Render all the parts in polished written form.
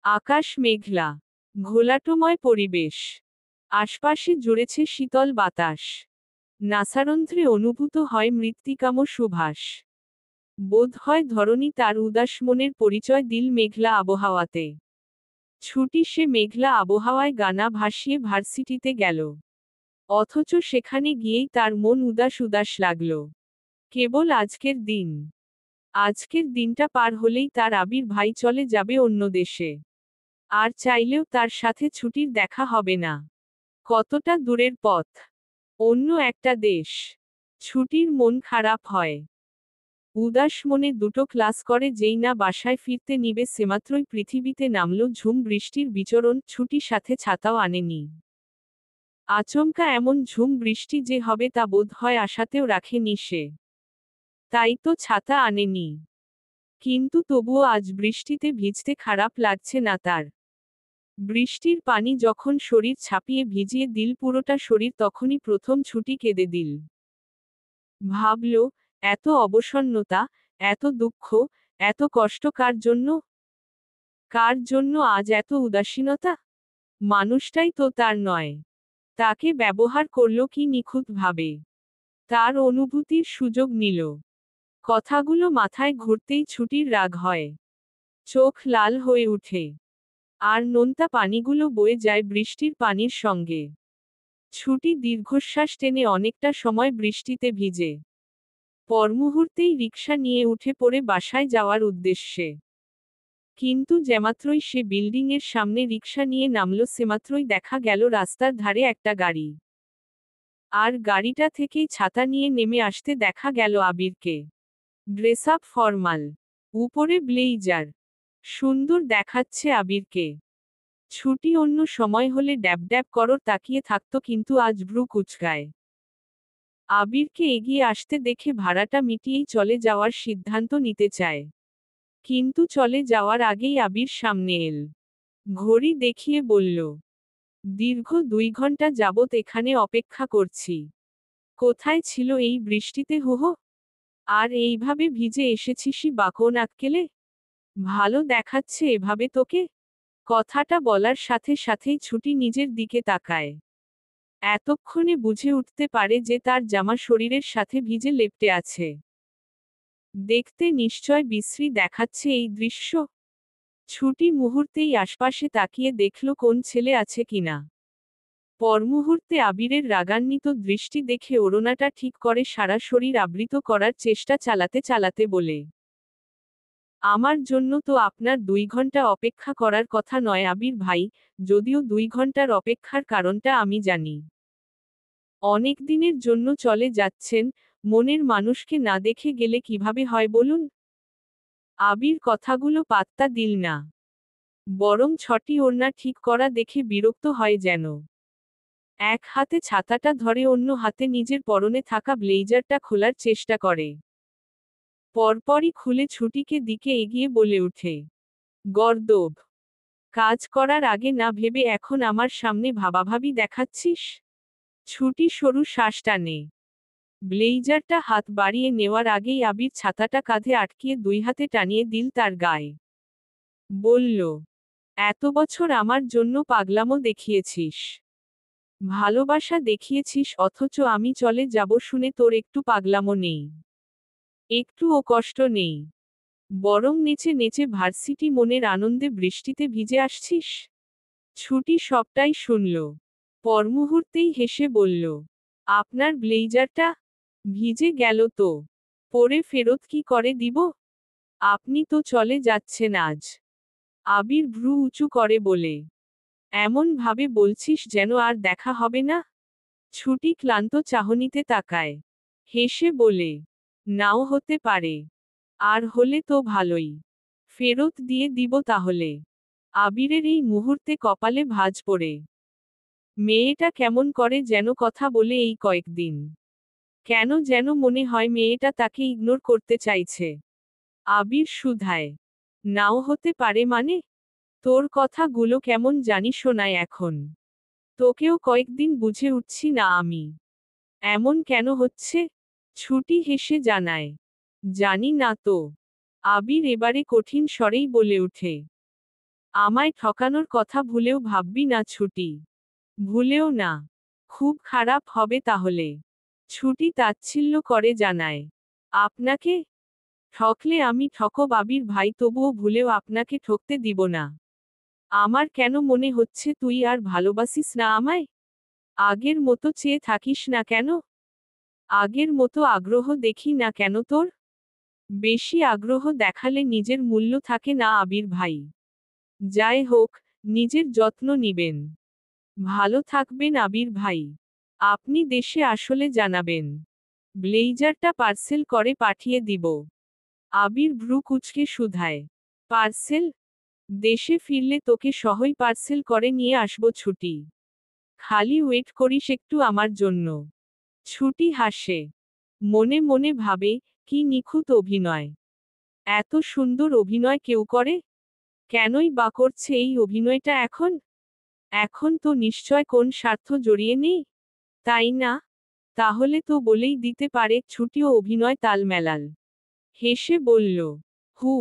আকাশ মেঘলা, ঘোলাটময় পরিবেশ। আশপাশে জুড়েছে শীতল বাতাস। নাসারন্ধ্রে অনুভূত হয় মৃত্তিকাম সুভাষ। বোধ হয় ধরণী তার উদাস মনের পরিচয় দিল মেঘলা আবহাওয়াতে। ছুটি সে মেঘলা আবহাওয়ায় গানা ভাসিয়ে ভার্সিটিতে গেল। অথচ সেখানে গিয়েই তার মন উদাস উদাস লাগল। কেবল আজকের দিন। আজকের দিনটা পার হলেই তার আবির ভাই চলে যাবে অন্য দেশে। আর চাইলেও তার সাথে ছুটির দেখা হবে না। কতটা দূরের পথ। অন্য একটা দেশ। ছুটির মন খারাপ হয়। উদাস মনে দুটো ক্লাস করে যেই না বাসায় ফিরতে নিবে সেমাত্রই পৃথিবীতে নামল ঝুম বৃষ্টির বিচরণ, ছুটি সাথে ছাতাও আনেনি। আচমকা এমন ঝুম বৃষ্টি যে হবে তা বোধ হয় আশাতেও রাখেনি সে। তাই তো ছাতা আনেনি। কিন্তু তবুও আজ বৃষ্টিতে ভিজতে খারাপ লাগছে না তার। বৃষ্টির পানি যখন শরীর ছাপিয়ে ভিজিয়ে দিল পুরোটা শরীর, তখনই প্রথম ছুটি কেঁদে দিল। ভাবল, এত অবসন্নতা, এত দুঃখ, এত কষ্ট কার জন্য? কার জন্য আজ এত উদাসীনতা? মানুষটাই তো তার নয়। তাকে ব্যবহার করল কি নিখুঁতভাবে। তার অনুভূতির সুযোগ নিল। কথাগুলো মাথায় ঘুরতেই ছুটির রাগ হয়। চোখ লাল হয়ে ওঠে। আর নোনতা পানিগুলো বয়ে যায় বৃষ্টির পানির সঙ্গে। ছুটি দীর্ঘশ্বাস টেনে অনেকটা সময় বৃষ্টিতে ভিজে। পরমুহূর্তেই রিকশা নিয়ে উঠে পড়ে বাসায় যাওয়ার উদ্দেশ্যে। কিন্তু যেমাত্রই সে বিল্ডিংয়ের সামনে রিকশা নিয়ে নামল সেমাত্রই দেখা গেল রাস্তার ধারে একটা গাড়ি। আর গাড়িটা থেকেই ছাতা নিয়ে নেমে আসতে দেখা গেল আবিরকে। Dress up formal. উপরে ব্লেইজার। সুন্দর দেখাচ্ছে আবিরকে। ছুটি অন্য সময় হলে ড্যাব ড্যাব করর তাকিয়ে থাকতো, কিন্তু আজ ভ্রু কুঁচকায়। আবিরকে এগিয়ে আসতে দেখে ভাড়াটা মিটিয়েই চলে যাওয়ার সিদ্ধান্ত নিতে চায়। কিন্তু চলে যাওয়ার আগেই আবির সামনে এল। ঘড়ি দেখিয়ে বলল, দীর্ঘ 2 ঘন্টা যাবত এখানে অপেক্ষা করছি। কোথায় ছিল এই বৃষ্টিতে হুহো? আর এইভাবে ভিজে এসেছিসই বা কোন আক্কেলে? ভালো দেখাচ্ছে এভাবে তোকে? কথাটা বলার সাথে সাথেই ছুটি নিজের দিকে তাকায়। এতক্ষণে বুঝে উঠতে পারে যে তার জামা শরীরের সাথে ভিজে লেপ্টে আছে। দেখতে নিশ্চয় বিশ্রী দেখাচ্ছে এই দৃশ্য। ছুটি মুহূর্তেই আশপাশে তাকিয়ে দেখল কোন ছেলে আছে কিনা। পরমুহূর্তে আবিরের রাগান্বিত দৃষ্টি দেখে ওড়নাটা ঠিক করে সারা শরীর আবৃত করার চেষ্টা চালাতে চালাতে বলে, আমার জন্য তো আপনার 2 ঘন্টা অপেক্ষা করার কথা নয় আবির ভাই, যদিও 2 ঘন্টার অপেক্ষার কারণটা আমি জানি। অনেক দিনের জন্য চলে যাচ্ছেন, মনের মানুষকে না দেখে গেলে কিভাবে হয় বলুন? আবির কথাগুলো পাত্তা দিল না। বরং ছটি ওড়না ঠিক করা দেখে বিরক্ত হয় যেন। এক হাতে ছাতাটা ধরে অন্য হাতে নিজের পরনে থাকা ব্লেজারটা খোলার চেষ্টা করে। পরপরই খুলে ছুটিকে দিকে এগিয়ে বলে ওঠে, গর্দভ! কাজ করার আগে না ভেবে এখন আমার সামনে ভাবাভাবি দেখাচ্ছিস? ছুটি সরু শ্বাস টানে। ব্লেজারটা হাত বাড়িয়ে নেওয়ার আগেই আবির ছাতাটা কাঁধে আটকিয়ে 2 হাতে টানিয়ে দিল তার গায়ে। বলল, এত বছর আমার জন্য পাগলামো দেখিয়েছিস। ভালোবাসা দেখিয়েছিস, অথচ আমি চলে যাব শুনে তোর একটু পাগলামো নেই। একটুও কষ্ট নেই। বরং নেচে নেচে ভার্সিটি মনের আনন্দে বৃষ্টিতে ভিজে আসছিস। ছুটি সবটাই শুনল। পরমুহূর্তেই হেসে বলল, আপনার ব্লেজারটা ভিজে গেল তো পরে ফেরত কি করে দিব? আপনি তো চলে যাচ্ছেন আজ। আবির ভ্রু উঁচু করে বলে, এমন ভাবে বলছিস যেন আর দেখা হবে না? ছুটি ক্লান্ত চাহনিতে তাকায়। হেসে বলে, নাও হতে পারে। আর হলে তো ভালোই। ফেরত দিয়ে দিব তাহলে। আবিরের এই মুহূর্তে কপালে ভাঁজ পড়ে। মেয়েটা কেমন করে যেন কথা বলে এই কয়েকদিন। কেন যেন মনে হয় মেয়েটা তাকে ইগনোর করতে চাইছে। আবির শুধায়, নাও হতে পারে মানে? তোর কথাগুলো কেমন জানি শোনায় এখন। তোকেও কয়েকদিন বুঝে উঠছি না আমি। এমন কেন হচ্ছে? ছুটি হেসে জানায়, জানি না তো। আবির এবারে কঠিন স্বরেই বলে ওঠে, আমায় ঠকানোর কথা ভুলেও ভাববি না ছুটি। ভুলেও না। খুব খারাপ হবে তাহলে। ছুটি তাচ্ছিল্য করে জানায়। আপনাকে ঠকলে আমি ঠকব আবির ভাই, তবুও ভুলেও আপনাকে ঠকতে দিব না। আমার কেন মনে হচ্ছে তুই আর ভালোবাসিস না আমায়? আগের মতো চেয়ে থাকিস না কেন? আগের মতো আগ্রহ দেখি না কেন তোর? বেশি আগ্রহ দেখালে নিজের মূল্য থাকে না আবির ভাই। যাই হোক, নিজের যত্ন নিবেন। ভালো থাকবেন আবির ভাই। আপনি দেশে আসলে জানাবেন। ব্লেজারটা পার্সেল করে পাঠিয়ে দিব। আবির ভ্রু কুঁচকে শুধায়। পার্সেল? দেশে ফিরলে তোকে সহই পার্সেল করে নিয়ে আসবো ছুটি। খালি ওয়েট করিস একটু আমার জন্য। ছুটি হাসে। মনে মনে ভাবে, কি নিখুঁত অভিনয়। এত সুন্দর অভিনয় কেউ করে? কেনই বা করছে এই অভিনয়টা এখন? এখন তো নিশ্চয় কোন স্বার্থ জড়িয়ে নেই, তাই না? তাহলে তো বলেই দিতে পারে ছুটি ও অভিনয় তাল মেলাল। হেসে বলল, হু,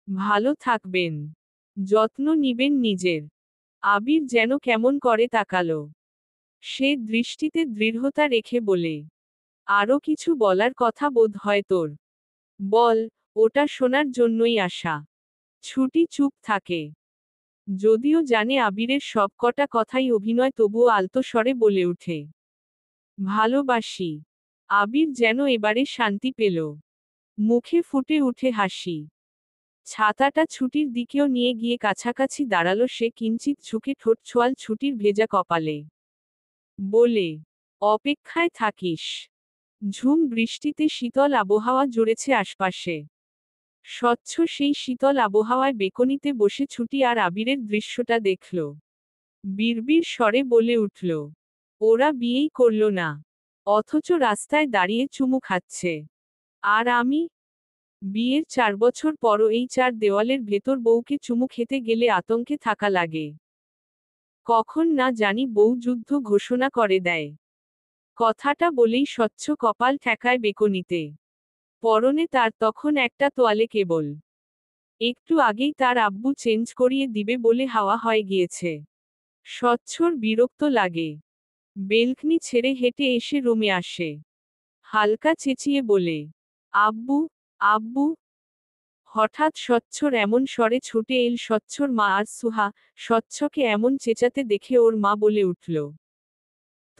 ভালো থাকবেন। যত্ন নিবেন নিজের। আবির যেন কেমন করে তাকালো। সে দৃষ্টিতে দৃঢ়তা রেখে বলে, আরো কিছু বলার কথা বোধ হয় তোর। বল। ওটা শোনার জন্যই আসা। ছুটি চুপ থাকে। যদিও জানে আবিরের সবকটা কথাই অভিনয়, তবুও আলতো স্বরে বলে ওঠে, ভালোবাসি। আবির যেন এবারে শান্তি পেল। মুখে ফুটে উঠে হাসি। ছাতাটা ছুটির দিকেও নিয়ে গিয়ে কাছাকাছি দাঁড়ালো সে, কিঞ্চিত ঝুঁকে ঠোঁট ছোঁয়াল ছুটির ভেজা কপালে। বলে, অপেক্ষায় থাকিস। ঝুম বৃষ্টিতে শীতল আবহাওয়া জুড়েছে আশপাশে। স্বচ্ছ সেই শীতল আবহাওয়ায় বেকনিতে বসে ছুটি আর আবিরের দৃশ্যটা দেখল। বিড়বিড় স্বরে বলে উঠল, ওরা বিয়েই করল না, অথচ রাস্তায় দাঁড়িয়ে চুমু খাচ্ছে। আর আমি? বিয়ের 4 বছর পরও এই 4 দেওয়ালের ভেতর বউকে চুমু খেতে গেলে আতঙ্কে থাকা লাগে। কখন না জানি বউ যুদ্ধ ঘোষণা করে দেয়। কথাটা বলেই স্বচ্ছ কপাল ঠেকায় বেকনিতে। পরনে তার তখন একটা তোয়ালে কেবল। একটু আগেই তার আব্বু চেঞ্জ করিয়ে দিবে বলে হাওয়া হয়ে গিয়েছে। স্বচ্ছর বিরক্ত লাগে। বেলকনি ছেড়ে হেঁটে এসে রুমে আসে। হালকা চেঁচিয়ে বলে, আব্বু, আব্বু। হঠাৎ স্বচ্ছর এমন স্বরে ছুটে এল স্বচ্ছর মা আর সুহা। স্বচ্ছকে এমন চেঁচাতে দেখে ওর মা বলে উঠল,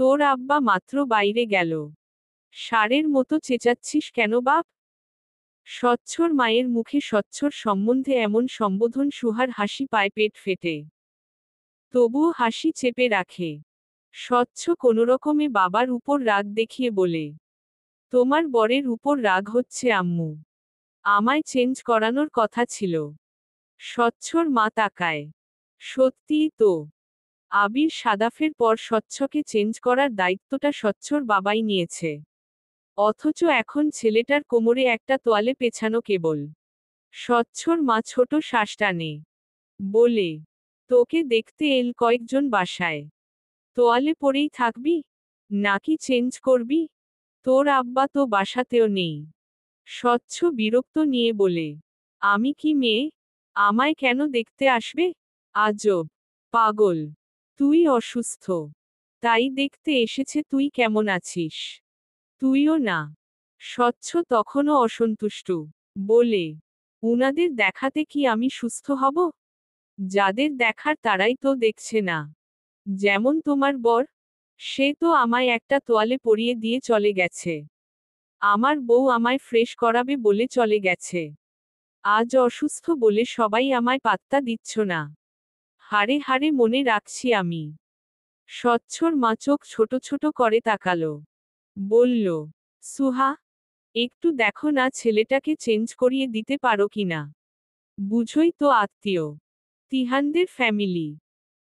তোর আব্বা মাত্র বাইরে গেল, ষাঁড়ের মতো চেঁচাচ্ছিস কেন বাপ? স্বচ্ছর মায়ের মুখে স্বচ্ছর সম্বন্ধে এমন সম্বোধন সুহার হাসি পায় পেট ফেটে। তবুও হাসি চেপে রাখে। স্বচ্ছ কোনোরকমে বাবার উপর রাগ দেখিয়ে বলে, তোমার বরের উপর রাগ হচ্ছে আম্মু। আমায় চেঞ্জ করানোর কথা ছিল। স্বচ্ছর মা তাকায়। সত্যিই তো। আবির সাদাফের পর স্বচ্ছকে চেঞ্জ করার দায়িত্বটা স্বচ্ছর বাবাই নিয়েছে। অথচ এখন ছেলেটার কোমরে একটা তোয়ালে পেছানো কেবল। স্বচ্ছর মা ছোট শ্বাস টানে। বলে, তোকে দেখতে এল কয়েকজন বাসায়। তোয়ালে পরেই থাকবি? নাকি চেঞ্জ করবি? তোর আব্বা তো বাসাতেও নেই। স্বচ্ছ বিরক্ত নিয়ে বলে, আমি কি মেয়ে? আমায় কেন দেখতে আসবে? আজব। পাগল। তুই অসুস্থ, তাই দেখতে এসেছে। তুই কেমন আছিস? তুইও না। স্বচ্ছ তখনও অসন্তুষ্ট। বলে, উনাদের দেখাতে কি আমি সুস্থ হব? যাদের দেখার তারাই তো দেখছে না। যেমন তোমার বর। সে তো আমায় একটা তোয়ালে পরিয়ে দিয়ে চলে গেছে। আমার বউ আমায় ফ্রেশ করাবে বলে চলে গেছে। আজ অসুস্থ বলে সবাই আমায় পাত্তা দিচ্ছ না। হাড়ে হাড়ে মনে রাখছি আমি। স্বচ্ছর মা চোখ ছোট ছোট করে তাকালো। বলল, সুহা, একটু দেখো না ছেলেটাকে চেঞ্জ করিয়ে দিতে পারো কিনা। বুঝোই তো আত্মীয়। তিহানদের ফ্যামিলি।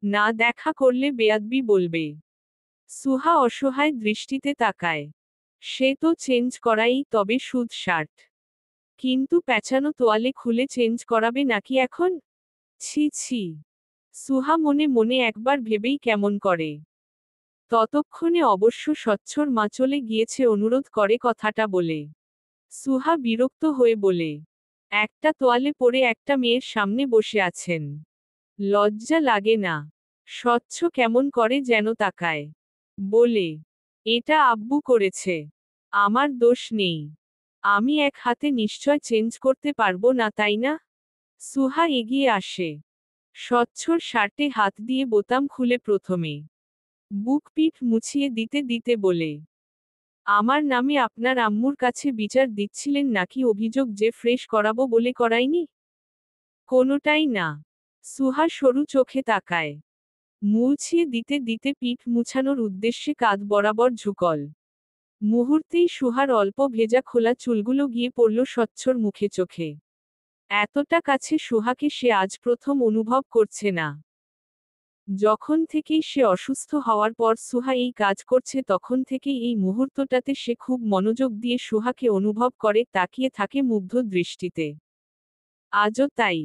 না দেখা করলে বেয়াদবি বলবে। সুহা অসহায় দৃষ্টিতে তাকায়। সে তো চেঞ্জ করাই, তবে সুদ 60। কিন্তু পেঁচানো তোয়ালে খুলে চেঞ্জ করাবে নাকি এখন? ছি ছি। সুহা মনে মনে একবার ভেবেই কেমন করে। ততক্ষণে অবশ্য স্বচ্ছর মা চলে গিয়েছে অনুরোধ করে কথাটা বলে। সুহা বিরক্ত হয়ে বলে, একটা তোয়ালে পরে একটা মেয়ের সামনে বসে আছেন। লজ্জা লাগে না? স্বচ্ছ কেমন করে যেন তাকায়। বলে, এটা আব্বু করেছে। আমার দোষ নেই। আমি এক হাতে নিশ্চয় চেঞ্জ করতে পারবো না, তাই না? সুহা এগিয়ে আসে। স্বচ্ছর শার্টে হাত দিয়ে বোতাম খুলে প্রথমে বুক পিঠ মুছিয়ে দিতে দিতে বলে, আমার নামে আপনার আম্মুর কাছে বিচার দিচ্ছিলেন নাকি অভিযোগ যে ফ্রেশ করাবো বলে করাইনি? কোনোটাই না। সুহা সরু চোখে তাকায়। মুছিয়ে দিতে দিতে পিঠ মুছানোর উদ্দেশ্যে কাঁধ বরাবর ঝুকল। মুহূর্তেই সুহার অল্প ভেজা খোলা চুলগুলো গিয়ে পড়ল স্বচ্ছর মুখে চোখে। এতটা কাছে সুহাকে সে আজ প্রথম অনুভব করছে না। যখন থেকেই সে অসুস্থ হওয়ার পর সুহা এই কাজ করছে তখন থেকেই এই মুহূর্তটাতে সে খুব মনোযোগ দিয়ে সুহাকে অনুভব করে, তাকিয়ে থাকে মুগ্ধ দৃষ্টিতে। আজও তাই।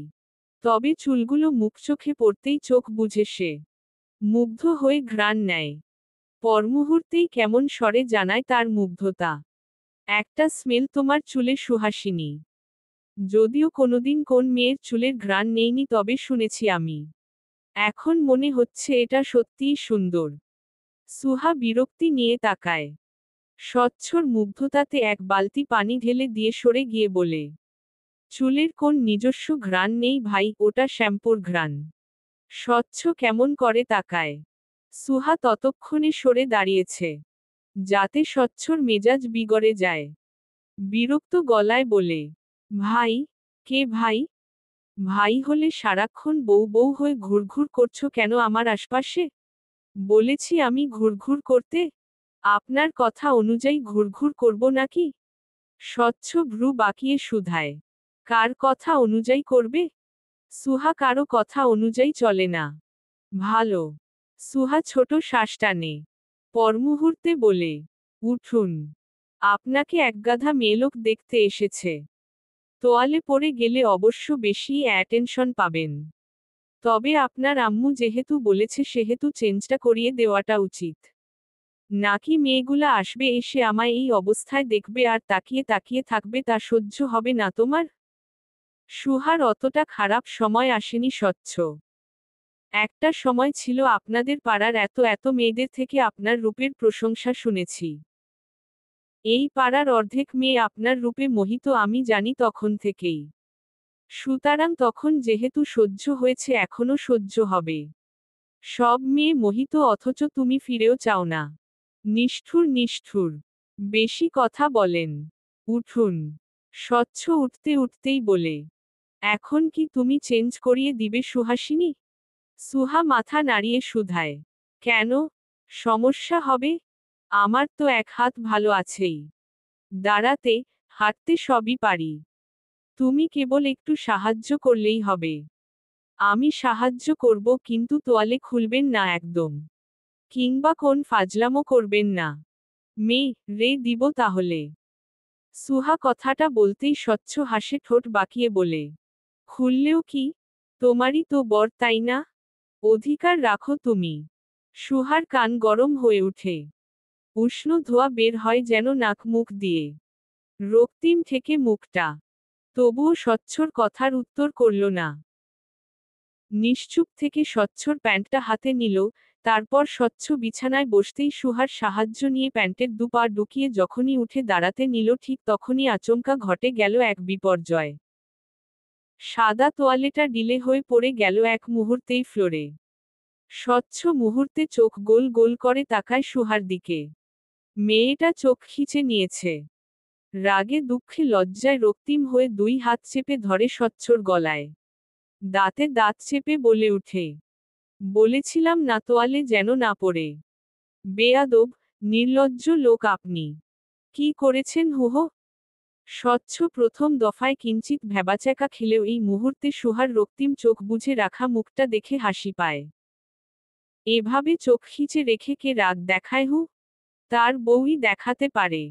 তবে চুলগুলো মুখ চোখে পড়তেই চোখ বুজে সে মুগ্ধ হয়ে ঘ্রাণ নেয়। পরমুহূর্তেই কেমন স্বরে জানায় তার মুগ্ধতা। একটা স্মেল তোমার চুলে সুহাসিনী। যদিও কোনোদিন কোন মেয়ের চুলের ঘ্রাণ নেইনি, তবে শুনেছি আমি। এখন মনে হচ্ছে এটা সত্যিই সুন্দর। সুহা বিরক্তি নিয়ে তাকায়। স্বচ্ছর মুগ্ধতাতে এক বালতি পানি ঢেলে দিয়ে সরে গিয়ে বলে, চুলের কোন নিজস্ব ঘ্রাণ নেই ভাই, ওটা শ্যাম্পুর ঘ্রাণ। স্বচ্ছ কেমন করে তাকায়। সুহা ততক্ষণে সরে দাঁড়িয়েছে, যাতে স্বচ্ছর মেজাজ বিগড়ে যায়। বিরক্ত গলায় বলে, ভাই? কে ভাই? ভাই হলে সারাক্ষণ বউ বউ হয়ে ঘুরঘুর করছো কেন আমার আশপাশে? বলেছি আমি ঘুরঘুর করতে? আপনার কথা অনুযায়ী ঘুরঘুর করব নাকি? স্বচ্ছ ভ্রু বাঁকিয়ে শুধায়, কার কথা অনুযায়ী করবে? সুহা কারো কথা অনুযায়ী চলে না। ভালো। সুহা ছোট শ্বাস টানে। পরমুহূর্তে বলে, উঠুন। আপনাকে একগাধা মেয়েলোক দেখতে এসেছে। তোয়ালে পড়ে গেলে অবশ্য বেশি অ্যাটেনশন পাবেন। তবে আপনার আম্মু যেহেতু বলেছে সেহেতু চেঞ্জটা করিয়ে দেওয়াটা উচিত। নাকি মেয়েগুলা আসবে এসে আমায় এই অবস্থায় দেখবে আর তাকিয়ে তাকিয়ে থাকবে, তা সহ্য হবে না তোমার? সুহার অতটা খারাপ সময় আসেনি স্বচ্ছ। একটা সময় ছিল আপনাদের পাড়ার এত এত মেয়েদের থেকে আপনার রূপের প্রশংসা শুনেছি। এই পাড়ার অর্ধেক মেয়ে আপনার রূপে মোহিত, আমি জানি তখন থেকেই। সুতরাং তখন যেহেতু সহ্য হয়েছে এখনো সহ্য হবে। সব মেয়ে মোহিত অথচ তুমি ফিরেও চাও না। নিষ্ঠুর নিষ্ঠুর। বেশি কথা বলেন। উঠুন। স্বচ্ছ উঠতে উঠতেই বলে, এখন কি তুমি চেঞ্জ করিয়ে দিবে সুহাসিনী? সুহা মাথা নাড়িয়ে শুধায়, কেন? সমস্যা হবে? আমার তো এক হাত ভালো আছেই। দাঁড়াতে, হাঁটতে সবই পারি। তুমি কেবল একটু সাহায্য করলেই হবে। আমি সাহায্য করব, কিন্তু তোয়ালে খুলবেন না একদম। কিংবা কোন ফাজলামো করবেন না। রে দিব তাহলে। সুহা কথাটা বলতেই স্বচ্ছ হাসে ঠোঁট বাঁকিয়ে বলে, খুললেও কি? তোমারই তো বর, তাই না? অধিকার রাখো তুমি। সুহার কান গরম হয়ে ওঠে। উষ্ণ ধোঁয়া বের হয় যেন নাক মুখ দিয়ে। রক্তিম থেকে মুখটা। তবুও স্বচ্ছর কথার উত্তর করল না। নিশ্চুপ থেকে স্বচ্ছর প্যান্টটা হাতে নিল, তারপর স্বচ্ছ বিছানায় বসতেই সুহার সাহায্য নিয়ে প্যান্টের দুপা ঢুকিয়ে যখনই উঠে দাঁড়াতে নিল ঠিক তখনই আচমকা ঘটে গেল এক বিপর্যয়। সাদা তোয়ালেটা ডিলে হয়ে পড়ে গেল এক মুহূর্তেই ফ্লোরে। স্বচ্ছ মুহূর্তে চোখ গোল গোল করে তাকায় সুহার দিকে। মেয়েটা চোখ খিচে নিয়েছে। রাগে দুঃখে লজ্জায় রক্তিম হয়ে দুই হাত চেপে ধরে স্বচ্ছর গলায়। দাঁতে দাঁত চেপে বলে উঠে, বলেছিলাম না তোয়ালে যেন না পড়ে। বেয়াদব, নির্লজ্জ লোক আপনি। কি করেছেন হুহো? স্বচ্ছ প্রথম দফায় কিঞ্চিত ভ্যাবাচ্যাকা খেলেও এই মুহূর্তে সুহার রক্তিম চোখ বুঝে রাখা মুখটা দেখে হাসি পায়। এভাবে চোখ খিচে রেখে কে রাগ দেখায় হু? তার বউই দেখাতে পারে।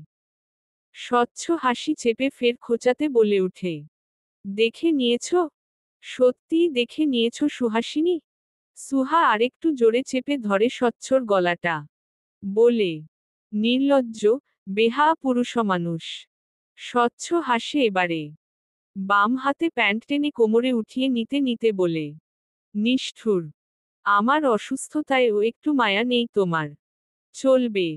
স্বচ্ছ হাসি চেপে ফের খোঁচাতে বলে উঠে, দেখে নিয়েছ? সত্যিই দেখে নিয়েছ সুহাসিনী? সুহা আরেকটু জোরে চেপে ধরে স্বচ্ছর গলাটা। বলে, নির্লজ্জ, বেহায়া পুরুষমানুষ। স্বচ্ছ হাসে এবারে। বাম হাতে প্যান্ট টেনে কোমরে উঠিয়ে নিতে নিতে বলে, নিষ্ঠুর। আমার অসুস্থতায়ও একটু মায়া নেই তোমার। চলবে।